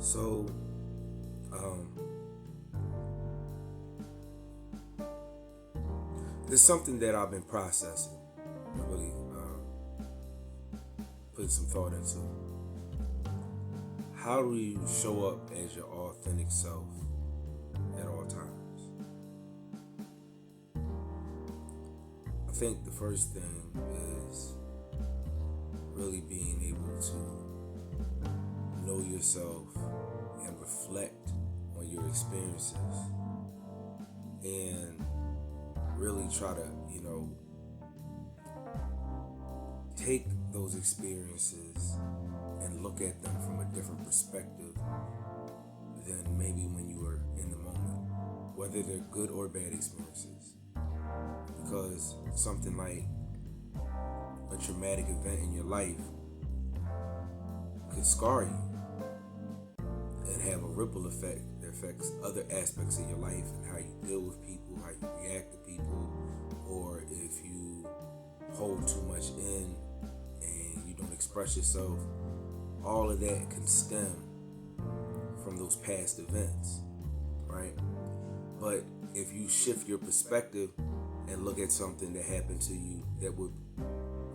So, um, there's something that I've been processing, really putting some thought into. How do you show up as your authentic self at all times? I think the first thing is really being able to know yourself and reflect on your experiences and really try to, take those experiences and look at them from a different perspective than maybe when you were in the moment, whether they're good or bad experiences. Because something like a traumatic event in your life could scar you and have a ripple effect that affects other aspects of your life and how you deal with people, how you react to people, or if you hold too much in and you don't express yourself. All of that can stem from those past events, right? But if you shift your perspective and look at something that happened to you that would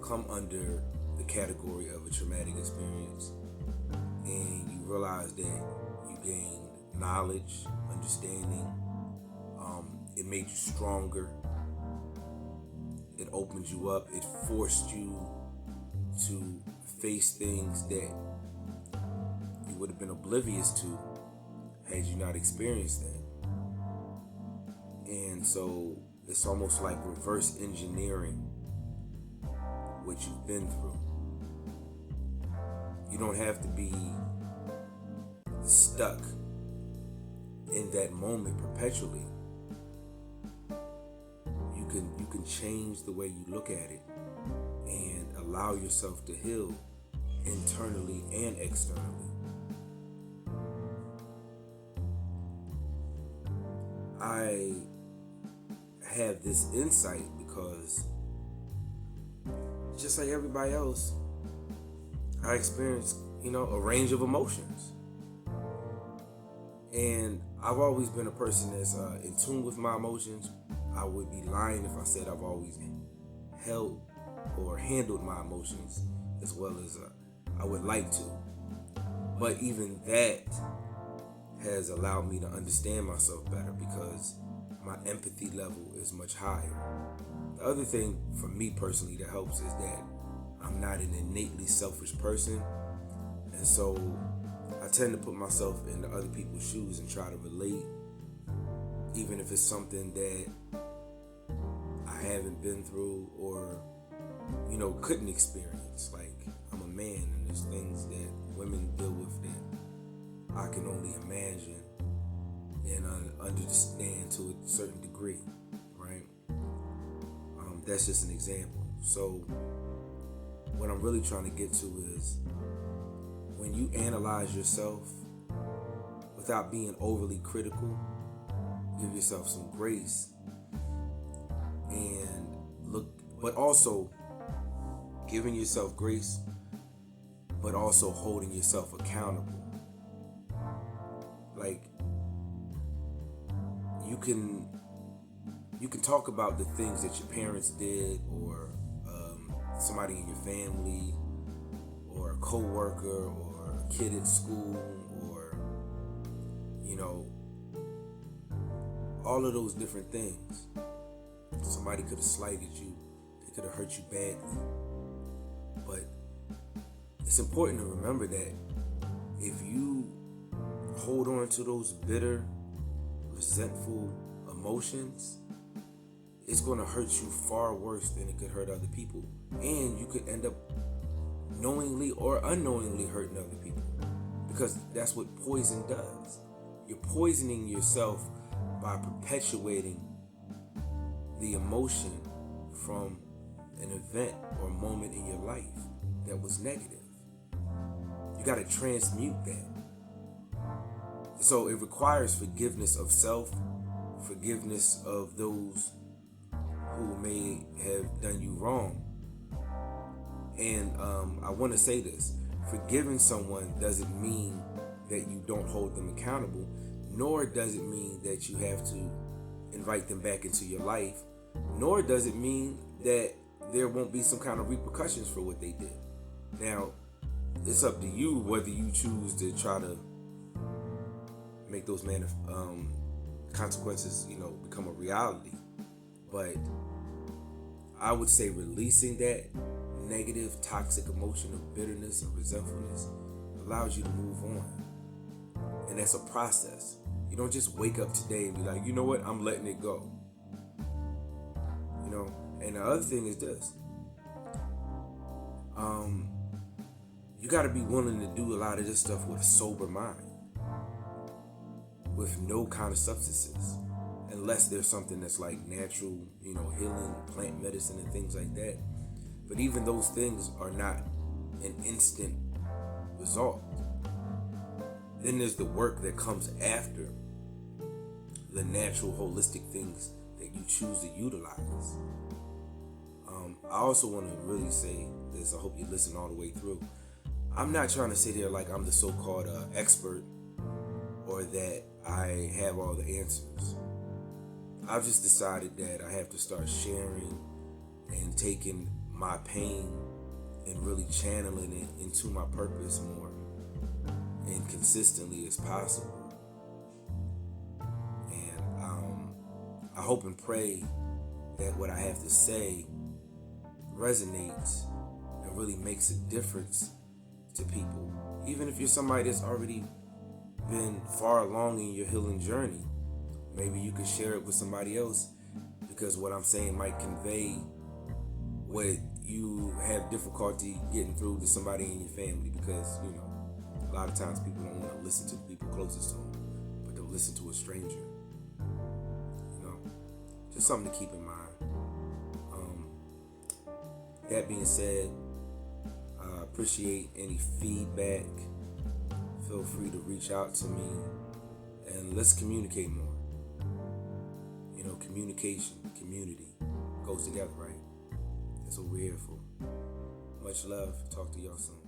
come under the category of a traumatic experience, and you realize that you gained knowledge, understanding, it made you stronger, it opened you up, it forced you to face things that you would have been oblivious to had you not experienced that. And so it's almost like reverse engineering what you've been through. You don't have to be stuck in that moment perpetually. You can change the way you look at it and allow yourself to heal internally and externally. I have this insight because just like everybody else, I experience, a range of emotions. And I've always been a person that's in tune with my emotions. I would be lying if I said I've always held or handled my emotions as well as I would like to. But even that has allowed me to understand myself better because my empathy level is much higher. The other thing for me personally that helps is that I'm not an innately selfish person. And so I tend to put myself into other people's shoes and try to relate, even if it's something that I haven't been through or, couldn't experience. Like, I'm a man and there's things that women deal with that I can only imagine and understand to a certain degree, right? That's just an example. So what I'm really trying to get to is when you analyze yourself without being overly critical, give yourself some grace and look, but also giving yourself grace, but also holding yourself accountable. Like, you can talk about the things that your parents did or somebody in your family or a co-worker or a kid at school or all of those different things. Somebody could have slighted you, they could have hurt you badly. But it's important to remember that if you hold on to those bitter, resentful emotions, it's going to hurt you far worse than it could hurt other people. And you could end up knowingly or unknowingly hurting other people, because that's what poison does. You're poisoning yourself by perpetuating the emotion from an event or moment in your life that was negative. You got to transmute that. So it requires forgiveness of self, forgiveness of those who may have done you wrong. And I want to say this: forgiving someone doesn't mean that you don't hold them accountable, nor does it mean that you have to invite them back into your life, nor does it mean that there won't be some kind of repercussions for what they did. Now, it's up to you whether you choose to try to make those consequences, become a reality. But I would say releasing that negative, toxic emotion of bitterness and resentfulness allows you to move on. And that's a process. You don't just wake up today and be like, you know what, I'm letting it go. And the other thing is this. You got to be willing to do a lot of this stuff with a sober mind, with no kind of substances, unless there's something that's like natural, healing, plant medicine and things like that. But even those things are not an instant result. Then there's the work that comes after the natural, holistic things that you choose to utilize. I also want to really say this. I hope you listen all the way through. I'm not trying to sit here like I'm the so-called expert or that I have all the answers. I've just decided that I have to start sharing and taking my pain and really channeling it into my purpose more and consistently as possible. And I hope and pray that what I have to say resonates and really makes a difference to people. Even if you're somebody that's already been far along in your healing journey, maybe you could share it with somebody else, because what I'm saying might convey what you have difficulty getting through to somebody in your family, because a lot of times people don't want to listen to the people closest to them, but they'll listen to a stranger. Just something to keep in mind. That being said, I appreciate any feedback. Feel free to reach out to me and let's communicate more. Communication, community goes together, right? That's what we're here for. Much love. Talk to y'all soon.